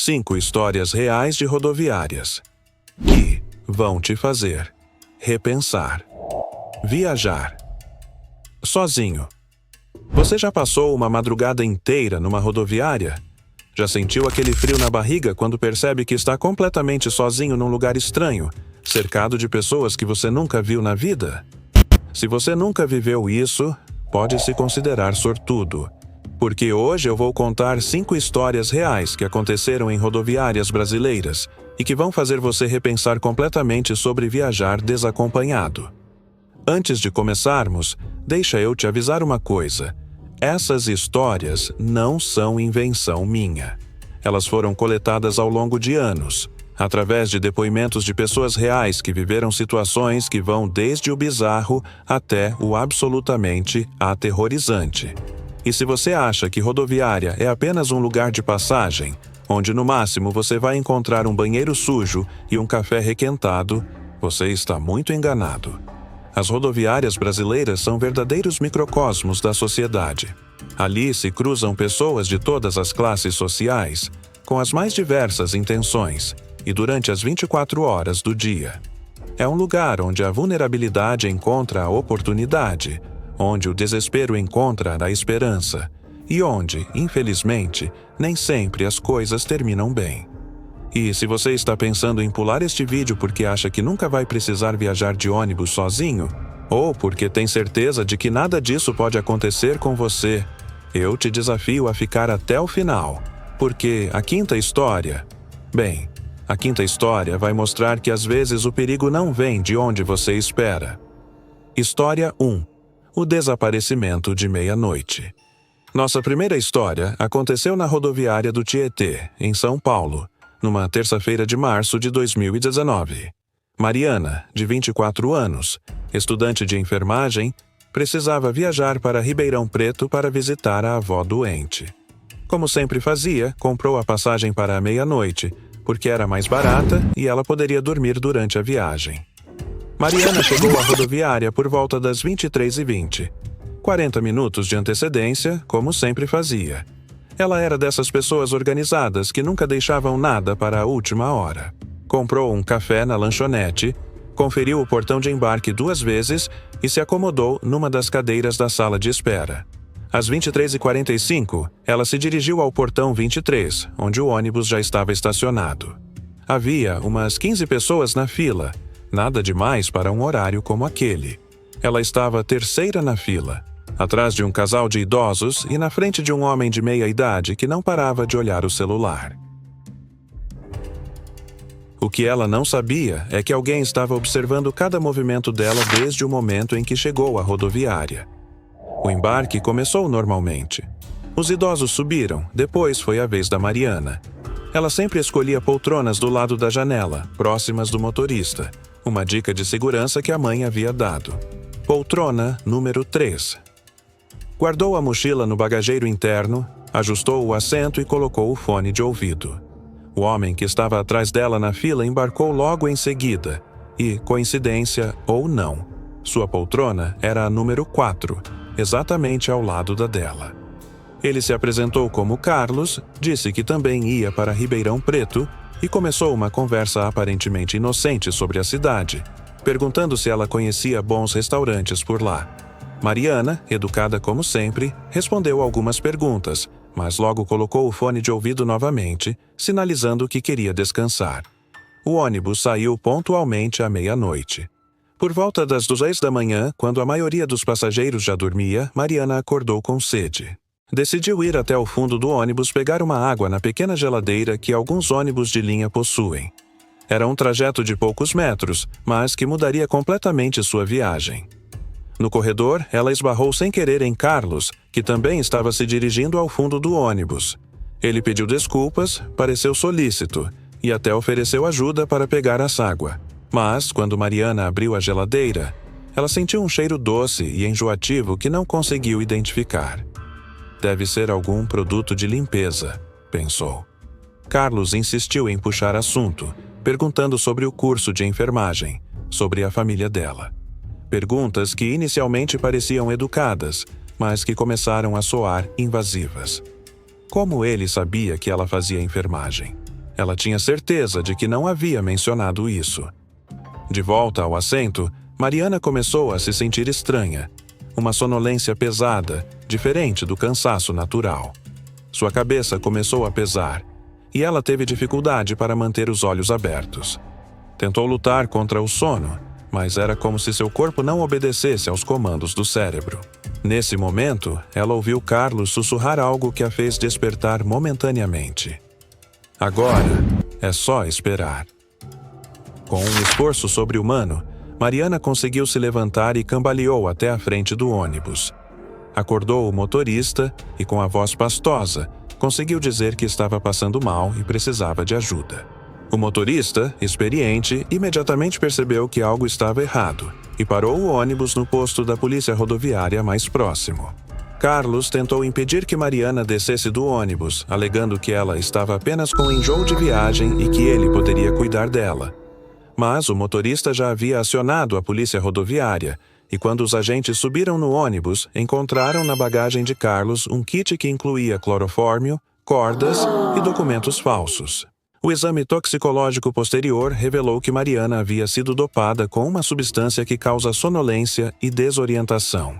5 histórias reais de rodoviárias que vão te fazer repensar. Viajar sozinho. Você já passou uma madrugada inteira numa rodoviária? Já sentiu aquele frio na barriga quando percebe que está completamente sozinho num lugar estranho, cercado de pessoas que você nunca viu na vida? Se você nunca viveu isso, pode se considerar sortudo. Porque hoje eu vou contar 5 histórias reais que aconteceram em rodoviárias brasileiras e que vão fazer você repensar completamente sobre viajar desacompanhado. Antes de começarmos, deixa eu te avisar uma coisa. Essas histórias não são invenção minha. Elas foram coletadas ao longo de anos, através de depoimentos de pessoas reais que viveram situações que vão desde o bizarro até o absolutamente aterrorizante. E se você acha que rodoviária é apenas um lugar de passagem, onde no máximo você vai encontrar um banheiro sujo e um café requentado, você está muito enganado. As rodoviárias brasileiras são verdadeiros microcosmos da sociedade. Ali se cruzam pessoas de todas as classes sociais, com as mais diversas intenções, e durante as 24 horas do dia. É um lugar onde a vulnerabilidade encontra a oportunidade, onde o desespero encontra a esperança, e onde, infelizmente, nem sempre as coisas terminam bem. E se você está pensando em pular este vídeo porque acha que nunca vai precisar viajar de ônibus sozinho, ou porque tem certeza de que nada disso pode acontecer com você, eu te desafio a ficar até o final, porque a quinta história... Bem, a quinta história vai mostrar que às vezes o perigo não vem de onde você espera. História 1. O desaparecimento de meia-noite. Nossa primeira história aconteceu na rodoviária do Tietê, em São Paulo, numa terça-feira de março de 2019. Mariana, de 24 anos, estudante de enfermagem, precisava viajar para Ribeirão Preto para visitar a avó doente. Como sempre fazia, comprou a passagem para a meia-noite, porque era mais barata e ela poderia dormir durante a viagem. Mariana chegou à rodoviária por volta das 23h20. 40 minutos de antecedência, como sempre fazia. Ela era dessas pessoas organizadas que nunca deixavam nada para a última hora. Comprou um café na lanchonete, conferiu o portão de embarque 2 vezes e se acomodou numa das cadeiras da sala de espera. Às 23h45, ela se dirigiu ao portão 23, onde o ônibus já estava estacionado. Havia umas 15 pessoas na fila, nada demais para um horário como aquele. Ela estava terceira na fila, atrás de um casal de idosos e na frente de um homem de meia-idade que não parava de olhar o celular. O que ela não sabia é que alguém estava observando cada movimento dela desde o momento em que chegou à rodoviária. O embarque começou normalmente. Os idosos subiram, depois foi a vez da Mariana. Ela sempre escolhia poltronas do lado da janela, próximas do motorista, uma dica de segurança que a mãe havia dado. Poltrona número 3. Guardou a mochila no bagageiro interno, ajustou o assento e colocou o fone de ouvido. O homem que estava atrás dela na fila embarcou logo em seguida e, coincidência ou não, sua poltrona era a número 4, exatamente ao lado da dela. Ele se apresentou como Carlos, disse que também ia para Ribeirão Preto e começou uma conversa aparentemente inocente sobre a cidade, perguntando se ela conhecia bons restaurantes por lá. Mariana, educada como sempre, respondeu algumas perguntas, mas logo colocou o fone de ouvido novamente, sinalizando que queria descansar. O ônibus saiu pontualmente à meia-noite. Por volta das 2 da manhã, quando a maioria dos passageiros já dormia, Mariana acordou com sede. Decidiu ir até o fundo do ônibus pegar uma água na pequena geladeira que alguns ônibus de linha possuem. Era um trajeto de poucos metros, mas que mudaria completamente sua viagem. No corredor, ela esbarrou sem querer em Carlos, que também estava se dirigindo ao fundo do ônibus. Ele pediu desculpas, pareceu solícito, e até ofereceu ajuda para pegar essa água. Mas, quando Mariana abriu a geladeira, ela sentiu um cheiro doce e enjoativo que não conseguiu identificar. Deve ser algum produto de limpeza, pensou. Carlos insistiu em puxar assunto, perguntando sobre o curso de enfermagem, sobre a família dela. Perguntas que inicialmente pareciam educadas, mas que começaram a soar invasivas. Como ele sabia que ela fazia enfermagem? Ela tinha certeza de que não havia mencionado isso. De volta ao assento, Mariana começou a se sentir estranha. Uma sonolência pesada, diferente do cansaço natural. Sua cabeça começou a pesar, e ela teve dificuldade para manter os olhos abertos. Tentou lutar contra o sono, mas era como se seu corpo não obedecesse aos comandos do cérebro. Nesse momento, ela ouviu Carlos sussurrar algo que a fez despertar momentaneamente. Agora, é só esperar. Com um esforço sobre-humano, Mariana conseguiu se levantar e cambaleou até a frente do ônibus. Acordou o motorista e, com a voz pastosa, conseguiu dizer que estava passando mal e precisava de ajuda. O motorista, experiente, imediatamente percebeu que algo estava errado e parou o ônibus no posto da polícia rodoviária mais próximo. Carlos tentou impedir que Mariana descesse do ônibus, alegando que ela estava apenas com enjoo de viagem e que ele poderia cuidar dela. Mas o motorista já havia acionado a polícia rodoviária e quando os agentes subiram no ônibus, encontraram na bagagem de Carlos um kit que incluía clorofórmio, cordas e documentos falsos. O exame toxicológico posterior revelou que Mariana havia sido dopada com uma substância que causa sonolência e desorientação.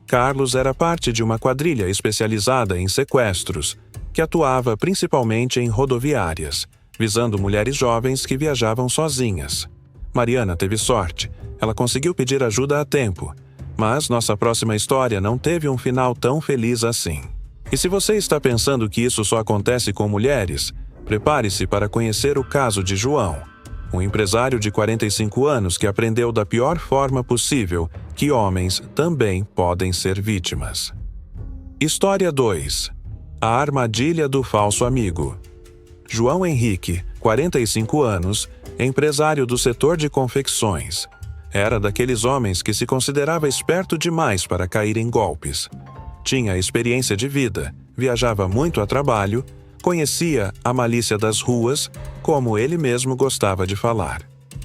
Carlos era parte de uma quadrilha especializada em sequestros, que atuava principalmente em rodoviárias, visando mulheres jovens que viajavam sozinhas. Mariana teve sorte, ela conseguiu pedir ajuda a tempo, mas nossa próxima história não teve um final tão feliz assim. E se você está pensando que isso só acontece com mulheres, prepare-se para conhecer o caso de João, um empresário de 45 anos que aprendeu da pior forma possível que homens também podem ser vítimas. História 2. A armadilha do falso amigo. João Henrique, 45 anos, empresário do setor de confecções. Era daqueles homens que se considerava esperto demais para cair em golpes. Tinha experiência de vida, viajava muito a trabalho, conhecia a malícia das ruas, como ele mesmo gostava de falar.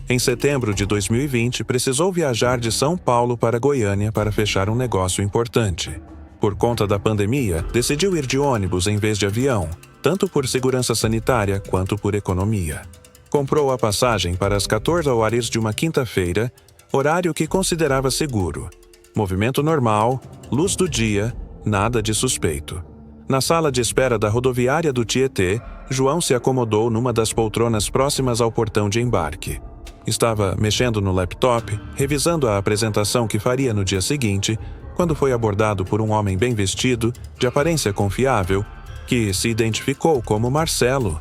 Em setembro de 2020, precisou viajar de São Paulo para Goiânia para fechar um negócio importante. Por conta da pandemia, decidiu ir de ônibus em vez de avião, tanto por segurança sanitária quanto por economia. Comprou a passagem para as 14 horas de uma quinta-feira, horário que considerava seguro. Movimento normal, luz do dia, nada de suspeito. Na sala de espera da rodoviária do Tietê, João se acomodou numa das poltronas próximas ao portão de embarque. Estava mexendo no laptop, revisando a apresentação que faria no dia seguinte, quando foi abordado por um homem bem vestido, de aparência confiável, que se identificou como Marcelo.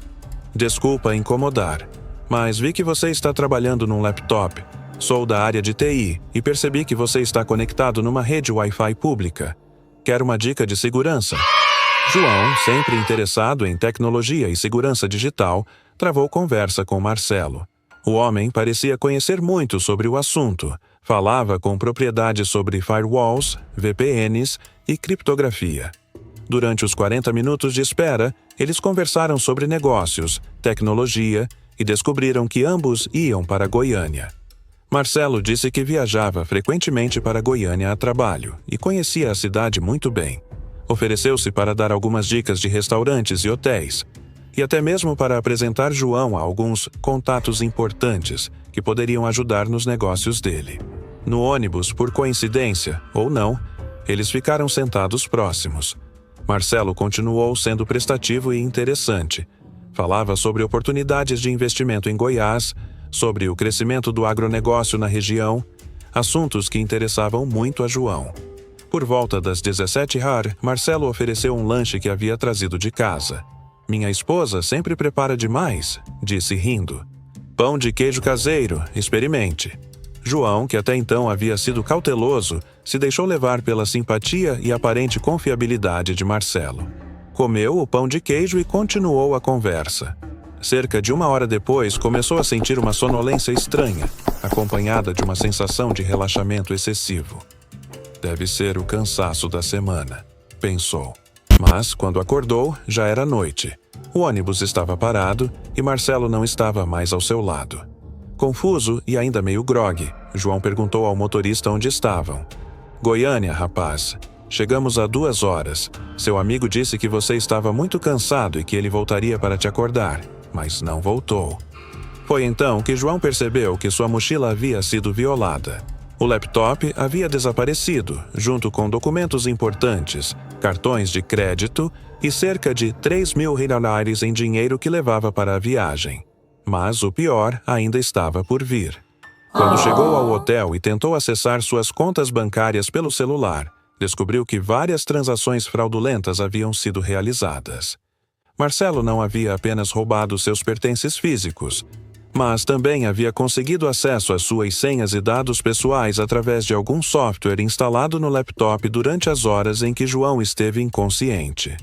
Desculpa incomodar, mas vi que você está trabalhando num laptop. Sou da área de TI e percebi que você está conectado numa rede Wi-Fi pública. Quero uma dica de segurança. João, sempre interessado em tecnologia e segurança digital, travou conversa com Marcelo. O homem parecia conhecer muito sobre o assunto, falava com propriedade sobre firewalls, VPNs e criptografia. Durante os 40 minutos de espera, eles conversaram sobre negócios, tecnologia e descobriram que ambos iam para Goiânia. Marcelo disse que viajava frequentemente para Goiânia a trabalho e conhecia a cidade muito bem. Ofereceu-se para dar algumas dicas de restaurantes e hotéis, e até mesmo para apresentar João a alguns contatos importantes que poderiam ajudar nos negócios dele. No ônibus, por coincidência, ou não, eles ficaram sentados próximos. Marcelo continuou sendo prestativo e interessante. Falava sobre oportunidades de investimento em Goiás, sobre o crescimento do agronegócio na região, assuntos que interessavam muito a João. Por volta das 17h, Marcelo ofereceu um lanche que havia trazido de casa. Minha esposa sempre prepara demais, disse rindo. Pão de queijo caseiro, experimente. João, que até então havia sido cauteloso, se deixou levar pela simpatia e aparente confiabilidade de Marcelo. Comeu o pão de queijo e continuou a conversa. Cerca de 1 hora depois, começou a sentir uma sonolência estranha, acompanhada de uma sensação de relaxamento excessivo. Deve ser o cansaço da semana, pensou. Mas, quando acordou, já era noite. O ônibus estava parado e Marcelo não estava mais ao seu lado. Confuso e ainda meio grogue, João perguntou ao motorista onde estavam. Goiânia, rapaz. Chegamos há 2 horas. Seu amigo disse que você estava muito cansado e que ele voltaria para te acordar, mas não voltou. Foi então que João percebeu que sua mochila havia sido violada. O laptop havia desaparecido, junto com documentos importantes, cartões de crédito e cerca de 3.000 reais em dinheiro que levava para a viagem. Mas o pior ainda estava por vir. Quando chegou ao hotel e tentou acessar suas contas bancárias pelo celular, descobriu que várias transações fraudulentas haviam sido realizadas. Marcelo não havia apenas roubado seus pertences físicos, mas também havia conseguido acesso às suas senhas e dados pessoais através de algum software instalado no laptop durante as horas em que João esteve inconsciente.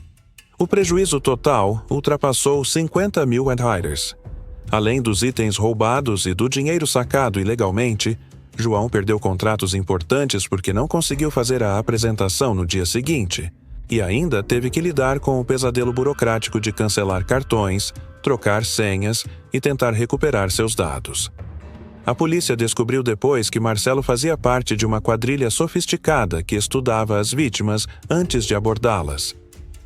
O prejuízo total ultrapassou 50.000 reais. Além dos itens roubados e do dinheiro sacado ilegalmente, João perdeu contratos importantes porque não conseguiu fazer a apresentação no dia seguinte, e ainda teve que lidar com o pesadelo burocrático de cancelar cartões, trocar senhas e tentar recuperar seus dados. A polícia descobriu depois que Marcelo fazia parte de uma quadrilha sofisticada que estudava as vítimas antes de abordá-las.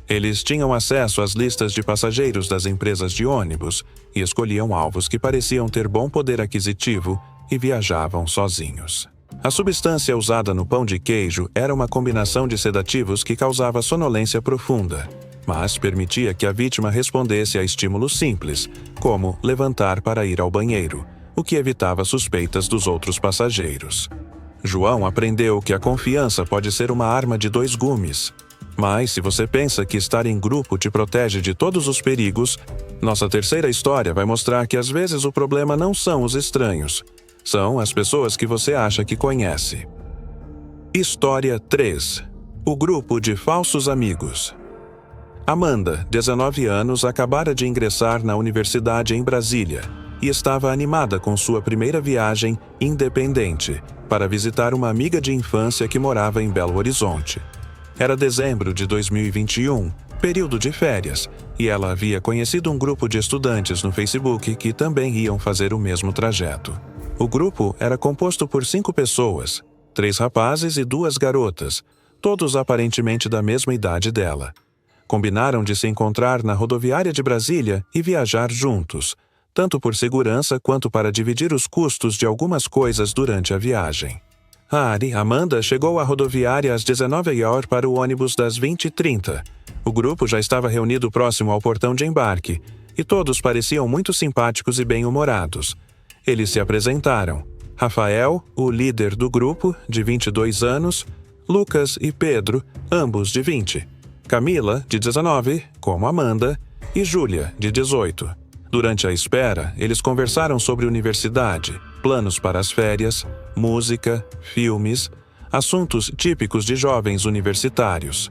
Eles tinham acesso às listas de passageiros das empresas de ônibus e escolhiam alvos que pareciam ter bom poder aquisitivo e viajavam sozinhos. A substância usada no pão de queijo era uma combinação de sedativos que causava sonolência profunda, mas permitia que a vítima respondesse a estímulos simples, como levantar para ir ao banheiro, o que evitava suspeitas dos outros passageiros. João aprendeu que a confiança pode ser uma arma de dois gumes. Mas se você pensa que estar em grupo te protege de todos os perigos, nossa terceira história vai mostrar que às vezes o problema não são os estranhos, são as pessoas que você acha que conhece. História 3. O grupo de falsos amigos. Amanda, 19 anos, acabara de ingressar na universidade em Brasília e estava animada com sua primeira viagem independente para visitar uma amiga de infância que morava em Belo Horizonte. Era dezembro de 2021, período de férias, e ela havia conhecido um grupo de estudantes no Facebook que também iam fazer o mesmo trajeto. O grupo era composto por 5 pessoas, 3 rapazes e 2 garotas, todos aparentemente da mesma idade dela. Combinaram de se encontrar na rodoviária de Brasília e viajar juntos, tanto por segurança quanto para dividir os custos de algumas coisas durante a viagem. Amanda chegou à rodoviária às 19h para o ônibus das 20h30. O grupo já estava reunido próximo ao portão de embarque, e todos pareciam muito simpáticos e bem-humorados. Eles se apresentaram. Rafael, o líder do grupo, de 22 anos, Lucas e Pedro, ambos de 20. Camila, de 19, como Amanda, e Júlia, de 18. Durante a espera, eles conversaram sobre universidade, planos para as férias, música, filmes, assuntos típicos de jovens universitários.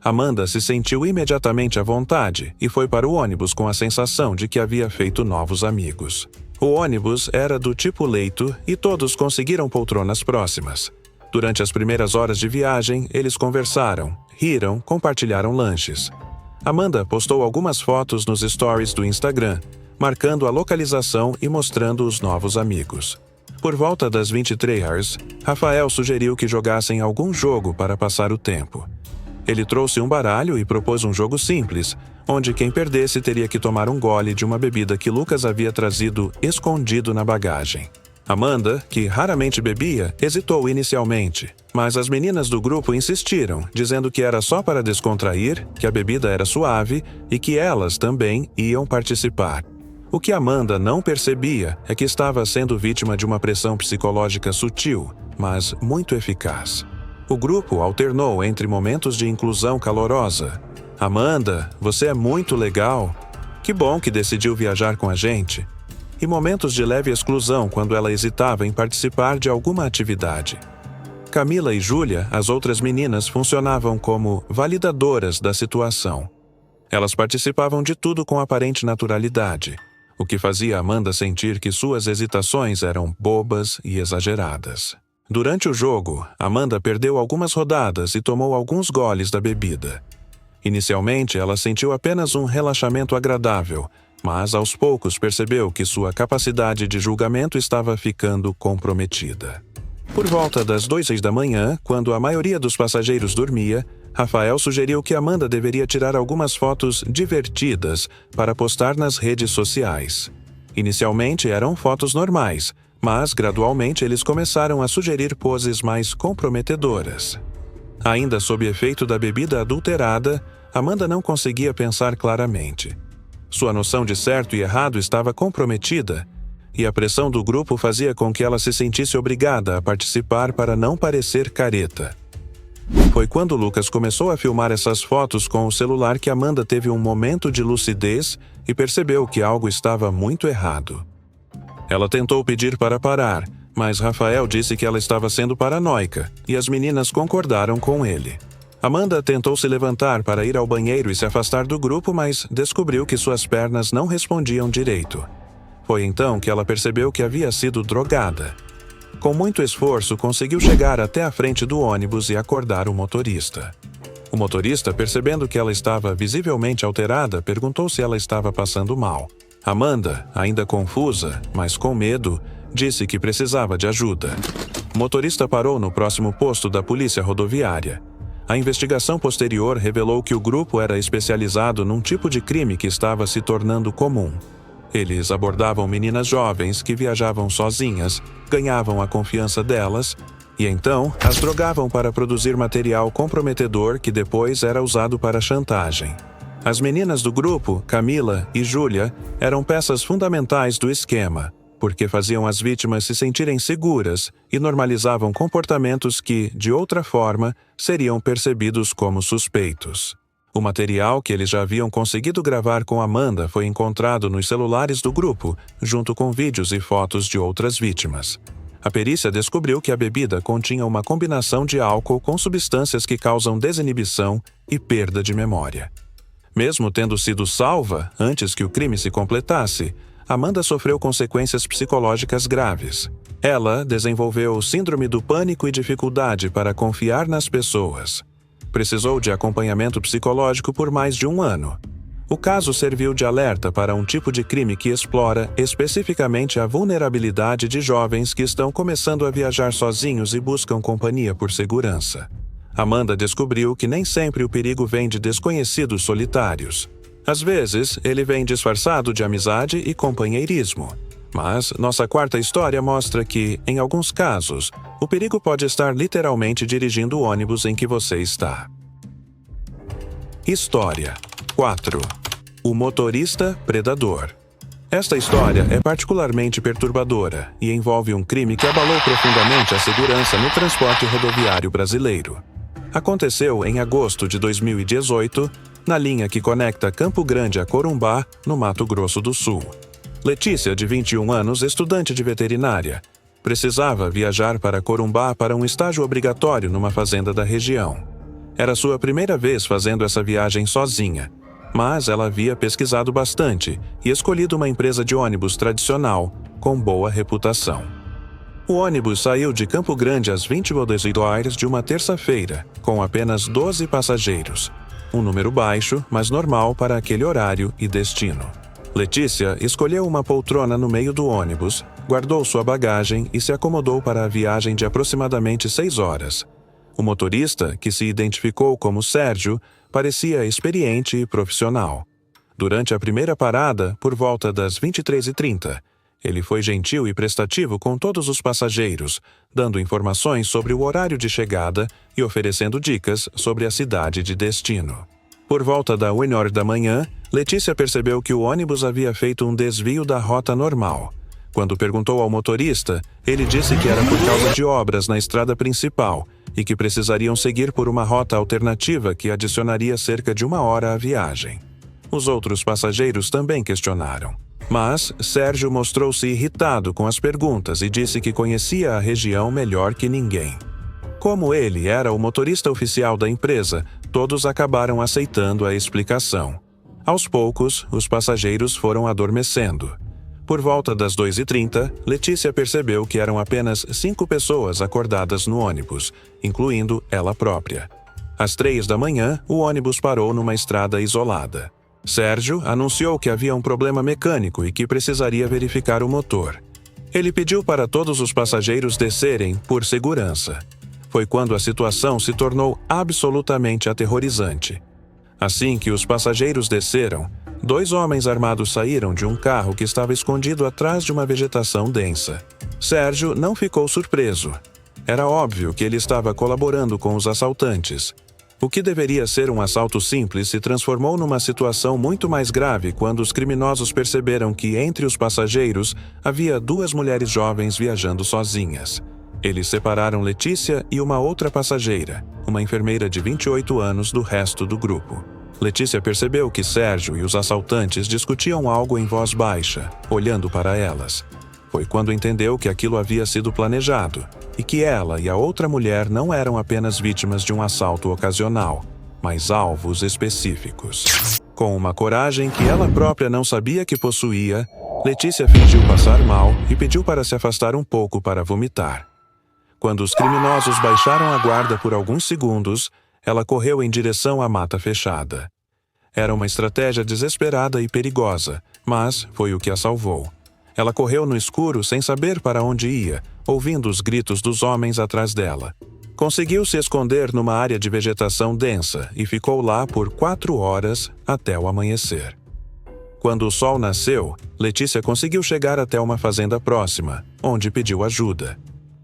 Amanda se sentiu imediatamente à vontade e foi para o ônibus com a sensação de que havia feito novos amigos. O ônibus era do tipo leito e todos conseguiram poltronas próximas. Durante as primeiras horas de viagem, eles conversaram, riram, compartilharam lanches. Amanda postou algumas fotos nos stories do Instagram, marcando a localização e mostrando os novos amigos. Por volta das 23h, Rafael sugeriu que jogassem algum jogo para passar o tempo. Ele trouxe um baralho e propôs um jogo simples, onde quem perdesse teria que tomar um gole de uma bebida que Lucas havia trazido escondido na bagagem. Amanda, que raramente bebia, hesitou inicialmente, mas as meninas do grupo insistiram, dizendo que era só para descontrair, que a bebida era suave e que elas também iam participar. O que Amanda não percebia é que estava sendo vítima de uma pressão psicológica sutil, mas muito eficaz. O grupo alternou entre momentos de inclusão calorosa. Amanda, você é muito legal. Que bom que decidiu viajar com a gente. E momentos de leve exclusão quando ela hesitava em participar de alguma atividade. Camila e Júlia, as outras meninas, funcionavam como validadoras da situação. Elas participavam de tudo com aparente naturalidade, o que fazia Amanda sentir que suas hesitações eram bobas e exageradas. Durante o jogo, Amanda perdeu algumas rodadas e tomou alguns goles da bebida. Inicialmente, ela sentiu apenas um relaxamento agradável, mas aos poucos percebeu que sua capacidade de julgamento estava ficando comprometida. Por volta das 2h da manhã, quando a maioria dos passageiros dormia, Rafael sugeriu que Amanda deveria tirar algumas fotos divertidas para postar nas redes sociais. Inicialmente eram fotos normais, mas gradualmente eles começaram a sugerir poses mais comprometedoras. Ainda sob efeito da bebida adulterada, Amanda não conseguia pensar claramente. Sua noção de certo e errado estava comprometida, e a pressão do grupo fazia com que ela se sentisse obrigada a participar para não parecer careta. Foi quando Lucas começou a filmar essas fotos com o celular que Amanda teve um momento de lucidez e percebeu que algo estava muito errado. Ela tentou pedir para parar, mas Rafael disse que ela estava sendo paranoica, e as meninas concordaram com ele. Amanda tentou se levantar para ir ao banheiro e se afastar do grupo, mas descobriu que suas pernas não respondiam direito. Foi então que ela percebeu que havia sido drogada. Com muito esforço, conseguiu chegar até a frente do ônibus e acordar o motorista. O motorista, percebendo que ela estava visivelmente alterada, perguntou se ela estava passando mal. Amanda, ainda confusa, mas com medo, disse que precisava de ajuda. O motorista parou no próximo posto da polícia rodoviária. A investigação posterior revelou que o grupo era especializado num tipo de crime que estava se tornando comum. Eles abordavam meninas jovens que viajavam sozinhas, ganhavam a confiança delas e então as drogavam para produzir material comprometedor que depois era usado para chantagem. As meninas do grupo, Camila e Júlia, eram peças fundamentais do esquema, porque faziam as vítimas se sentirem seguras e normalizavam comportamentos que, de outra forma, seriam percebidos como suspeitos. O material que eles já haviam conseguido gravar com Amanda foi encontrado nos celulares do grupo, junto com vídeos e fotos de outras vítimas. A perícia descobriu que a bebida continha uma combinação de álcool com substâncias que causam desinibição e perda de memória. Mesmo tendo sido salva antes que o crime se completasse, Amanda sofreu consequências psicológicas graves. Ela desenvolveu síndrome do pânico e dificuldade para confiar nas pessoas. Precisou de acompanhamento psicológico por mais de 1 ano. O caso serviu de alerta para um tipo de crime que explora especificamente a vulnerabilidade de jovens que estão começando a viajar sozinhos e buscam companhia por segurança. Amanda descobriu que nem sempre o perigo vem de desconhecidos solitários. Às vezes, ele vem disfarçado de amizade e companheirismo. Mas nossa quarta história mostra que, em alguns casos, o perigo pode estar literalmente dirigindo o ônibus em que você está. História 4. O motorista predador. Esta história é particularmente perturbadora e envolve um crime que abalou profundamente a segurança no transporte rodoviário brasileiro. Aconteceu em agosto de 2018, na linha que conecta Campo Grande a Corumbá, no Mato Grosso do Sul. Letícia, de 21 anos, estudante de veterinária, precisava viajar para Corumbá para um estágio obrigatório numa fazenda da região. Era sua primeira vez fazendo essa viagem sozinha, mas ela havia pesquisado bastante e escolhido uma empresa de ônibus tradicional, com boa reputação. O ônibus saiu de Campo Grande às 20h de uma terça-feira, com apenas 12 passageiros, um número baixo, mas normal para aquele horário e destino. Letícia escolheu uma poltrona no meio do ônibus, guardou sua bagagem e se acomodou para a viagem de aproximadamente 6 horas. O motorista, que se identificou como Sérgio, parecia experiente e profissional. Durante a primeira parada, por volta das 23h30, ele foi gentil e prestativo com todos os passageiros, dando informações sobre o horário de chegada e oferecendo dicas sobre a cidade de destino. Por volta da 1h da manhã, Letícia percebeu que o ônibus havia feito um desvio da rota normal. Quando perguntou ao motorista, ele disse que era por causa de obras na estrada principal e que precisariam seguir por uma rota alternativa que adicionaria cerca de 1 hora à viagem. Os outros passageiros também questionaram. Mas Sérgio mostrou-se irritado com as perguntas e disse que conhecia a região melhor que ninguém. Como ele era o motorista oficial da empresa, todos acabaram aceitando a explicação. Aos poucos, os passageiros foram adormecendo. Por volta das 2h30, Letícia percebeu que eram apenas 5 pessoas acordadas no ônibus, incluindo ela própria. Às 3 da manhã, o ônibus parou numa estrada isolada. Sérgio anunciou que havia um problema mecânico e que precisaria verificar o motor. Ele pediu para todos os passageiros descerem por segurança. Foi quando a situação se tornou absolutamente aterrorizante. Assim que os passageiros desceram, 2 homens armados saíram de um carro que estava escondido atrás de uma vegetação densa. Sérgio não ficou surpreso. Era óbvio que ele estava colaborando com os assaltantes. O que deveria ser um assalto simples se transformou numa situação muito mais grave quando os criminosos perceberam que entre os passageiros havia 2 mulheres jovens viajando sozinhas. Eles separaram Letícia e uma outra passageira, uma enfermeira de 28 anos, do resto do grupo. Letícia percebeu que Sérgio e os assaltantes discutiam algo em voz baixa, olhando para elas. Foi quando entendeu que aquilo havia sido planejado e que ela e a outra mulher não eram apenas vítimas de um assalto ocasional, mas alvos específicos. Com uma coragem que ela própria não sabia que possuía, Letícia fingiu passar mal e pediu para se afastar um pouco para vomitar. Quando os criminosos baixaram a guarda por alguns segundos, ela correu em direção à mata fechada. Era uma estratégia desesperada e perigosa, mas foi o que a salvou. Ela correu no escuro sem saber para onde ia, ouvindo os gritos dos homens atrás dela. Conseguiu se esconder numa área de vegetação densa e ficou lá por 4 horas até o amanhecer. Quando o sol nasceu, Letícia conseguiu chegar até uma fazenda próxima, onde pediu ajuda.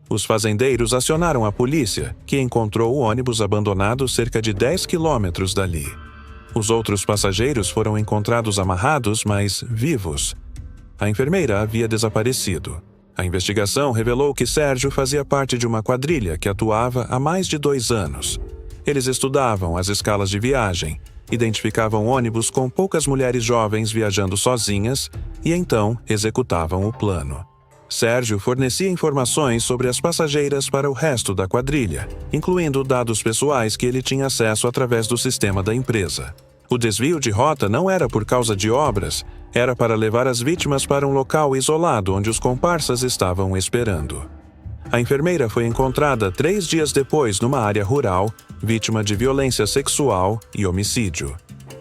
Os fazendeiros acionaram a polícia, que encontrou o ônibus abandonado cerca de 10 quilômetros dali. Os outros passageiros foram encontrados amarrados, mas vivos. A enfermeira havia desaparecido. A investigação revelou que Sérgio fazia parte de uma quadrilha que atuava há mais de 2 anos. Eles estudavam as escalas de viagem, identificavam ônibus com poucas mulheres jovens viajando sozinhas e então executavam o plano. Sérgio fornecia informações sobre as passageiras para o resto da quadrilha, incluindo dados pessoais que ele tinha acesso através do sistema da empresa. O desvio de rota não era por causa de obras, era para levar as vítimas para um local isolado onde os comparsas estavam esperando. A enfermeira foi encontrada 3 dias depois numa área rural, vítima de violência sexual e homicídio.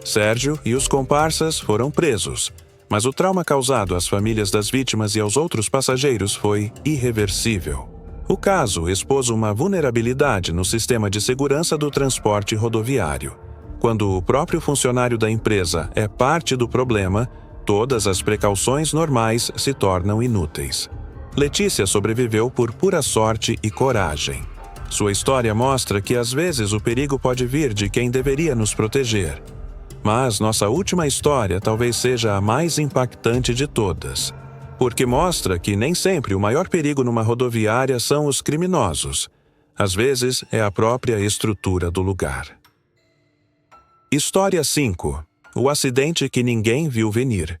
Sérgio e os comparsas foram presos, mas o trauma causado às famílias das vítimas e aos outros passageiros foi irreversível. O caso expôs uma vulnerabilidade no sistema de segurança do transporte rodoviário. Quando o próprio funcionário da empresa é parte do problema, todas as precauções normais se tornam inúteis. Letícia sobreviveu por pura sorte e coragem. Sua história mostra que às vezes o perigo pode vir de quem deveria nos proteger. Mas nossa última história talvez seja a mais impactante de todas, porque mostra que nem sempre o maior perigo numa rodoviária são os criminosos. Às vezes é a própria estrutura do lugar. História 5. O acidente que ninguém viu venir.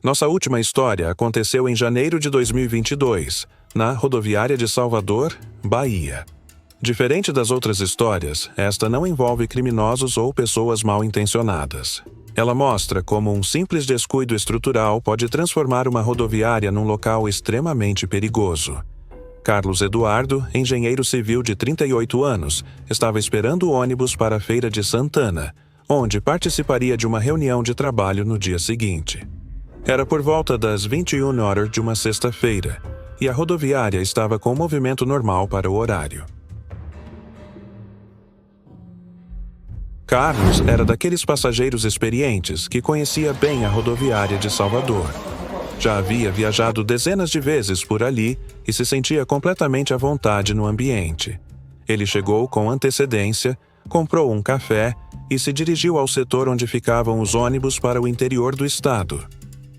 Nossa última história aconteceu em janeiro de 2022, na rodoviária de Salvador, Bahia. Diferente das outras histórias, esta não envolve criminosos ou pessoas mal intencionadas. Ela mostra como um simples descuido estrutural pode transformar uma rodoviária num local extremamente perigoso. Carlos Eduardo, engenheiro civil de 38 anos, estava esperando o ônibus para a Feira de Santana, onde participaria de uma reunião de trabalho no dia seguinte. Era por volta das 21 horas de uma sexta-feira, e a rodoviária estava com movimento normal para o horário. Carlos era daqueles passageiros experientes que conhecia bem a rodoviária de Salvador. Já havia viajado dezenas de vezes por ali e se sentia completamente à vontade no ambiente. Ele chegou com antecedência, comprou um café e se dirigiu ao setor onde ficavam os ônibus para o interior do estado.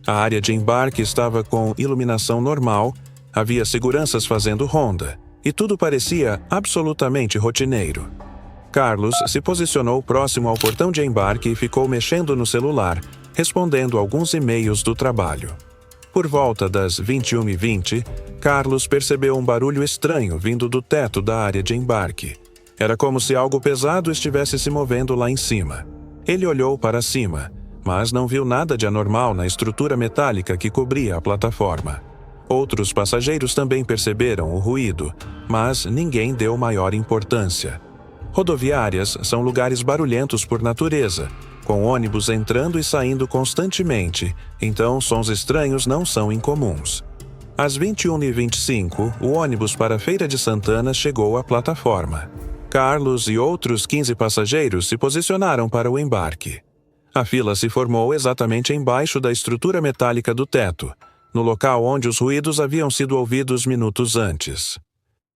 A área de embarque estava com iluminação normal, havia seguranças fazendo ronda, e tudo parecia absolutamente rotineiro. Carlos se posicionou próximo ao portão de embarque e ficou mexendo no celular, respondendo alguns e-mails do trabalho. Por volta das 21h20, Carlos percebeu um barulho estranho vindo do teto da área de embarque. Era como se algo pesado estivesse se movendo lá em cima. Ele olhou para cima, mas não viu nada de anormal na estrutura metálica que cobria a plataforma. Outros passageiros também perceberam o ruído, mas ninguém deu maior importância. Rodoviárias são lugares barulhentos por natureza, com ônibus entrando e saindo constantemente, então sons estranhos não são incomuns. Às 21h25, o ônibus para a Feira de Santana chegou à plataforma. Carlos e outros 15 passageiros se posicionaram para o embarque. A fila se formou exatamente embaixo da estrutura metálica do teto, no local onde os ruídos haviam sido ouvidos minutos antes.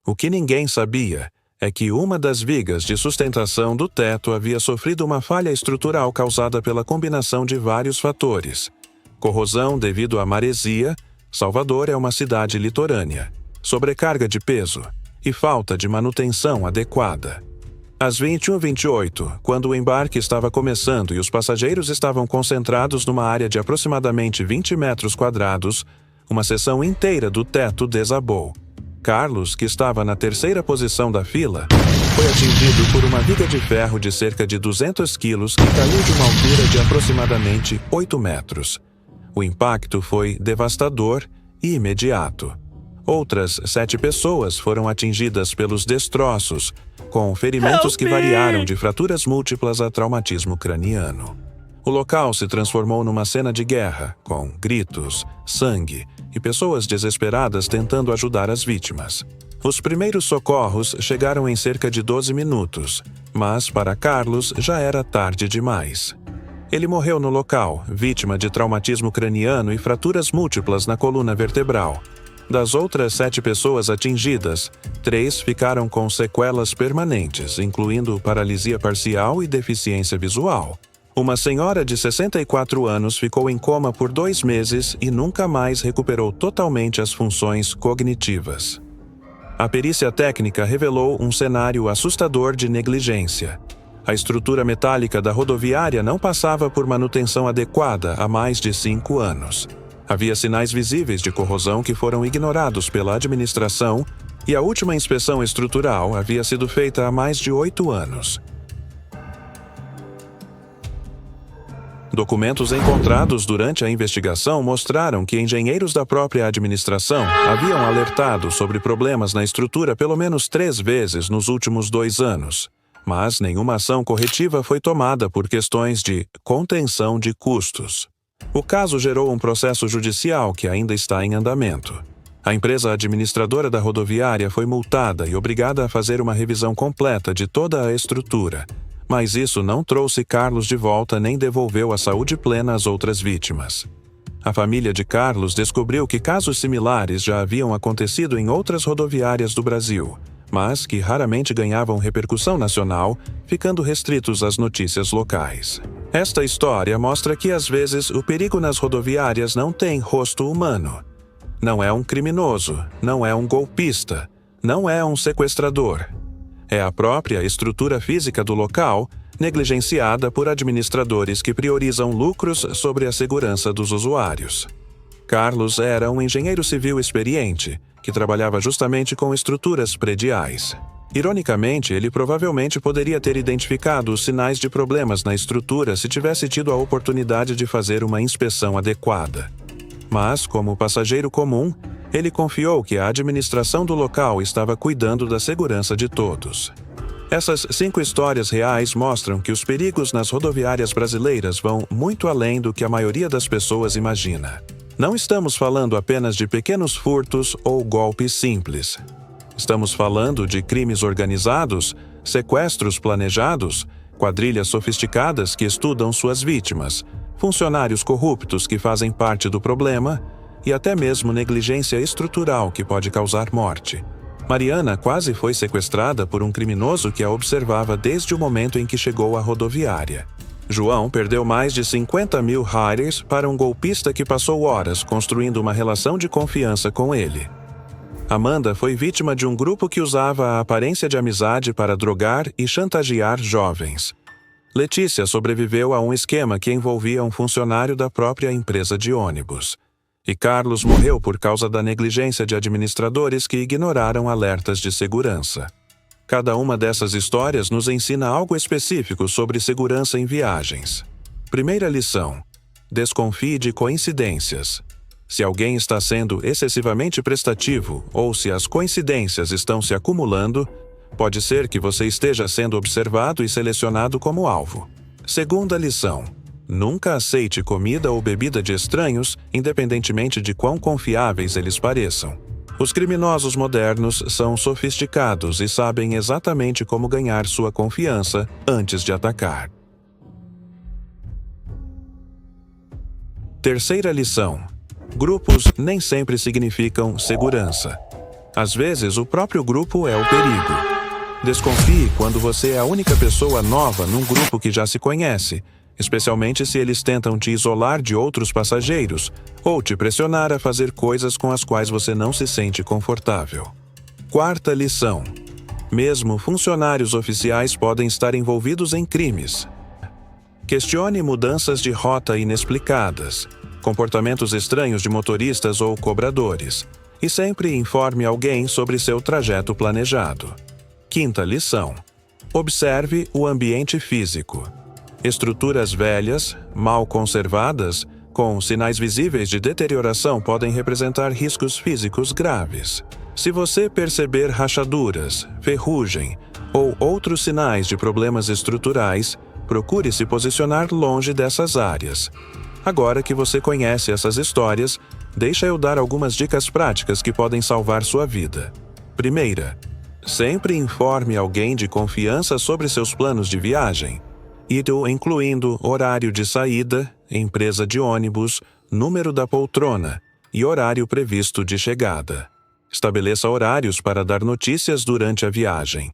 O que ninguém sabia é que uma das vigas de sustentação do teto havia sofrido uma falha estrutural causada pela combinação de vários fatores: corrosão devido à maresia, Salvador é uma cidade litorânea, sobrecarga de peso e falta de manutenção adequada. Às 21h28, quando o embarque estava começando e os passageiros estavam concentrados numa área de aproximadamente 20 metros quadrados, uma seção inteira do teto desabou. Carlos, que estava na terceira posição da fila, foi atingido por uma viga de ferro de cerca de 200 quilos que caiu de uma altura de aproximadamente 8 metros. O impacto foi devastador e imediato. Outras 7 pessoas foram atingidas pelos destroços, com ferimentos que variaram de fraturas múltiplas a traumatismo craniano. O local se transformou numa cena de guerra, com gritos, sangue e pessoas desesperadas tentando ajudar as vítimas. Os primeiros socorros chegaram em cerca de 12 minutos, mas para Carlos já era tarde demais. Ele morreu no local, vítima de traumatismo craniano e fraturas múltiplas na coluna vertebral. Das outras 7 pessoas atingidas, 3 ficaram com sequelas permanentes, incluindo paralisia parcial e deficiência visual. Uma senhora de 64 anos ficou em coma por 2 meses e nunca mais recuperou totalmente as funções cognitivas. A perícia técnica revelou um cenário assustador de negligência. A estrutura metálica da rodoviária não passava por manutenção adequada há mais de 5 anos. Havia sinais visíveis de corrosão que foram ignorados pela administração e a última inspeção estrutural havia sido feita há mais de 8 anos. Documentos encontrados durante a investigação mostraram que engenheiros da própria administração haviam alertado sobre problemas na estrutura pelo menos 3 vezes nos últimos 2 anos, mas nenhuma ação corretiva foi tomada por questões de contenção de custos. O caso gerou um processo judicial que ainda está em andamento. A empresa administradora da rodoviária foi multada e obrigada a fazer uma revisão completa de toda a estrutura, mas isso não trouxe Carlos de volta nem devolveu a saúde plena às outras vítimas. A família de Carlos descobriu que casos similares já haviam acontecido em outras rodoviárias do Brasil, mas que raramente ganhavam repercussão nacional, ficando restritos às notícias locais. Esta história mostra que, às vezes, o perigo nas rodoviárias não tem rosto humano. Não é um criminoso, não é um golpista, não é um sequestrador. É a própria estrutura física do local, negligenciada por administradores que priorizam lucros sobre a segurança dos usuários. Carlos era um engenheiro civil experiente, que trabalhava justamente com estruturas prediais. Ironicamente, ele provavelmente poderia ter identificado os sinais de problemas na estrutura se tivesse tido a oportunidade de fazer uma inspeção adequada. Mas, como passageiro comum, ele confiou que a administração do local estava cuidando da segurança de todos. Essas 5 histórias reais mostram que os perigos nas rodoviárias brasileiras vão muito além do que a maioria das pessoas imagina. Não estamos falando apenas de pequenos furtos ou golpes simples. Estamos falando de crimes organizados, sequestros planejados, quadrilhas sofisticadas que estudam suas vítimas, funcionários corruptos que fazem parte do problema e até mesmo negligência estrutural que pode causar morte. Mariana quase foi sequestrada por um criminoso que a observava desde o momento em que chegou à rodoviária. João perdeu mais de 50 mil riders para um golpista que passou horas construindo uma relação de confiança com ele. Amanda foi vítima de um grupo que usava a aparência de amizade para drogar e chantagear jovens. Letícia sobreviveu a um esquema que envolvia um funcionário da própria empresa de ônibus. E Carlos morreu por causa da negligência de administradores que ignoraram alertas de segurança. Cada uma dessas histórias nos ensina algo específico sobre segurança em viagens. Primeira lição: desconfie de coincidências. Se alguém está sendo excessivamente prestativo ou se as coincidências estão se acumulando, pode ser que você esteja sendo observado e selecionado como alvo. Segunda lição: Nunca aceite comida ou bebida de estranhos, independentemente de quão confiáveis eles pareçam. Os criminosos modernos são sofisticados e sabem exatamente como ganhar sua confiança antes de atacar. Terceira lição: grupos nem sempre significam segurança. Às vezes, o próprio grupo é o perigo. Desconfie quando você é a única pessoa nova num grupo que já se conhece, especialmente se eles tentam te isolar de outros passageiros ou te pressionar a fazer coisas com as quais você não se sente confortável. Quarta lição: mesmo funcionários oficiais podem estar envolvidos em crimes. Questione mudanças de rota inexplicadas, comportamentos estranhos de motoristas ou cobradores, e sempre informe alguém sobre seu trajeto planejado. Quinta lição: observe o ambiente físico. Estruturas velhas, mal conservadas, com sinais visíveis de deterioração podem representar riscos físicos graves. Se você perceber rachaduras, ferrugem ou outros sinais de problemas estruturais, procure se posicionar longe dessas áreas. Agora que você conhece essas histórias, deixa eu dar algumas dicas práticas que podem salvar sua vida. Primeira, sempre informe alguém de confiança sobre seus planos de viagem, incluindo horário de saída, empresa de ônibus, número da poltrona e horário previsto de chegada. Estabeleça horários para dar notícias durante a viagem.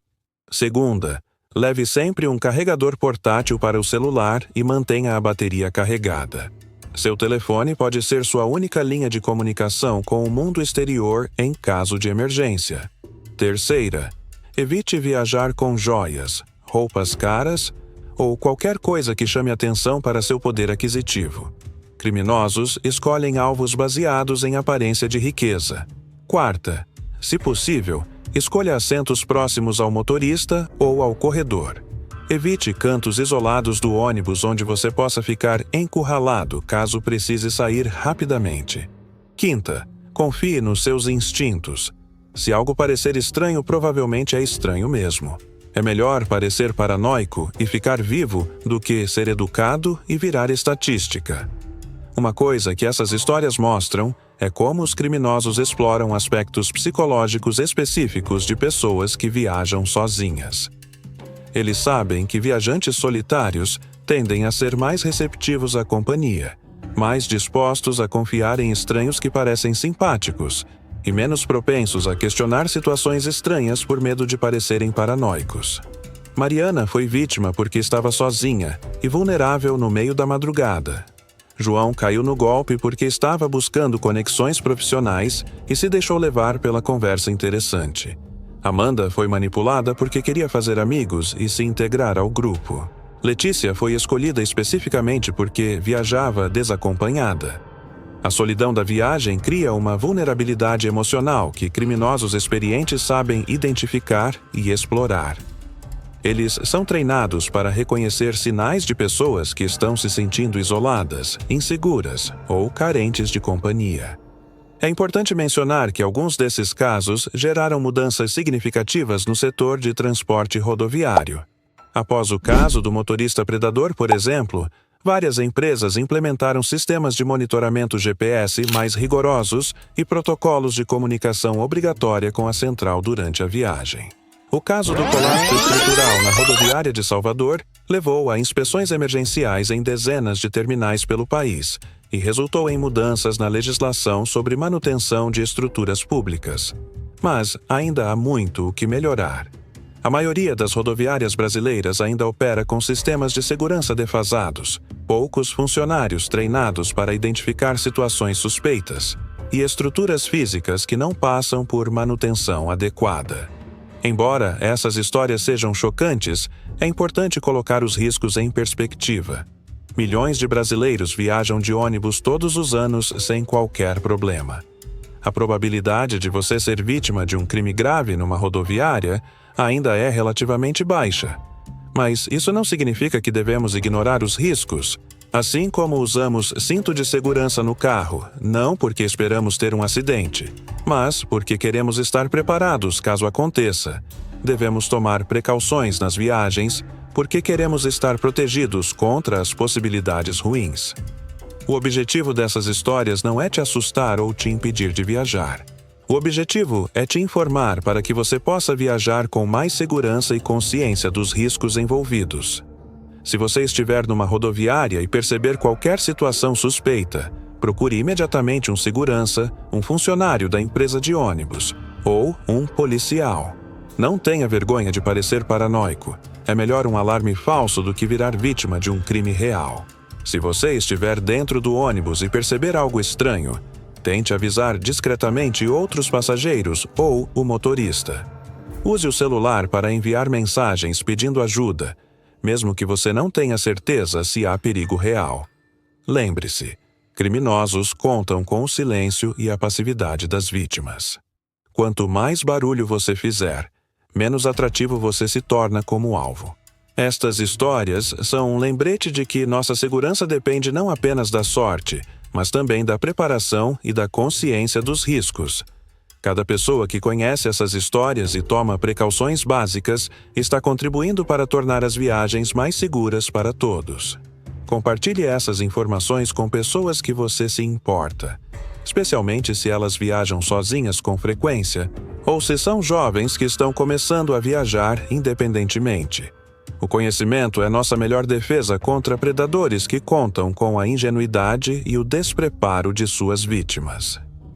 Segunda, leve sempre um carregador portátil para o celular e mantenha a bateria carregada. Seu telefone pode ser sua única linha de comunicação com o mundo exterior em caso de emergência. Terceira, evite viajar com joias, roupas caras ou qualquer coisa que chame atenção para seu poder aquisitivo. Criminosos escolhem alvos baseados em aparência de riqueza. Quarta, se possível, escolha assentos próximos ao motorista ou ao corredor. Evite cantos isolados do ônibus onde você possa ficar encurralado caso precise sair rapidamente. Quinta, confie nos seus instintos. Se algo parecer estranho, provavelmente é estranho mesmo. É melhor parecer paranoico e ficar vivo do que ser educado e virar estatística. Uma coisa que essas histórias mostram é como os criminosos exploram aspectos psicológicos específicos de pessoas que viajam sozinhas. Eles sabem que viajantes solitários tendem a ser mais receptivos à companhia, mais dispostos a confiar em estranhos que parecem simpáticos e menos propensos a questionar situações estranhas por medo de parecerem paranoicos. Mariana foi vítima porque estava sozinha e vulnerável no meio da madrugada. João caiu no golpe porque estava buscando conexões profissionais e se deixou levar pela conversa interessante. Amanda foi manipulada porque queria fazer amigos e se integrar ao grupo. Letícia foi escolhida especificamente porque viajava desacompanhada. A solidão da viagem cria uma vulnerabilidade emocional que criminosos experientes sabem identificar e explorar. Eles são treinados para reconhecer sinais de pessoas que estão se sentindo isoladas, inseguras ou carentes de companhia. É importante mencionar que alguns desses casos geraram mudanças significativas no setor de transporte rodoviário. Após o caso do motorista predador, por exemplo, várias empresas implementaram sistemas de monitoramento GPS mais rigorosos e protocolos de comunicação obrigatória com a central durante a viagem. O caso do colapso estrutural na rodoviária de Salvador levou a inspeções emergenciais em dezenas de terminais pelo país e resultou em mudanças na legislação sobre manutenção de estruturas públicas. Mas ainda há muito o que melhorar. A maioria das rodoviárias brasileiras ainda opera com sistemas de segurança defasados, poucos funcionários treinados para identificar situações suspeitas e estruturas físicas que não passam por manutenção adequada. Embora essas histórias sejam chocantes, é importante colocar os riscos em perspectiva. Milhões de brasileiros viajam de ônibus todos os anos sem qualquer problema. A probabilidade de você ser vítima de um crime grave numa rodoviária ainda é relativamente baixa. Mas isso não significa que devemos ignorar os riscos. Assim como usamos cinto de segurança no carro, não porque esperamos ter um acidente, mas porque queremos estar preparados caso aconteça. Devemos tomar precauções nas viagens, porque queremos estar protegidos contra as possibilidades ruins. O objetivo dessas histórias não é te assustar ou te impedir de viajar. O objetivo é te informar para que você possa viajar com mais segurança e consciência dos riscos envolvidos. Se você estiver numa rodoviária e perceber qualquer situação suspeita, procure imediatamente um segurança, um funcionário da empresa de ônibus ou um policial. Não tenha vergonha de parecer paranoico. É melhor um alarme falso do que virar vítima de um crime real. Se você estiver dentro do ônibus e perceber algo estranho, tente avisar discretamente outros passageiros ou o motorista. Use o celular para enviar mensagens pedindo ajuda, mesmo que você não tenha certeza se há perigo real. Lembre-se, criminosos contam com o silêncio e a passividade das vítimas. Quanto mais barulho você fizer, menos atrativo você se torna como alvo. Estas histórias são um lembrete de que nossa segurança depende não apenas da sorte, mas também da preparação e da consciência dos riscos. Cada pessoa que conhece essas histórias e toma precauções básicas está contribuindo para tornar as viagens mais seguras para todos. Compartilhe essas informações com pessoas que você se importa, especialmente se elas viajam sozinhas com frequência ou se são jovens que estão começando a viajar independentemente. O conhecimento é nossa melhor defesa contra predadores que contam com a ingenuidade e o despreparo de suas vítimas.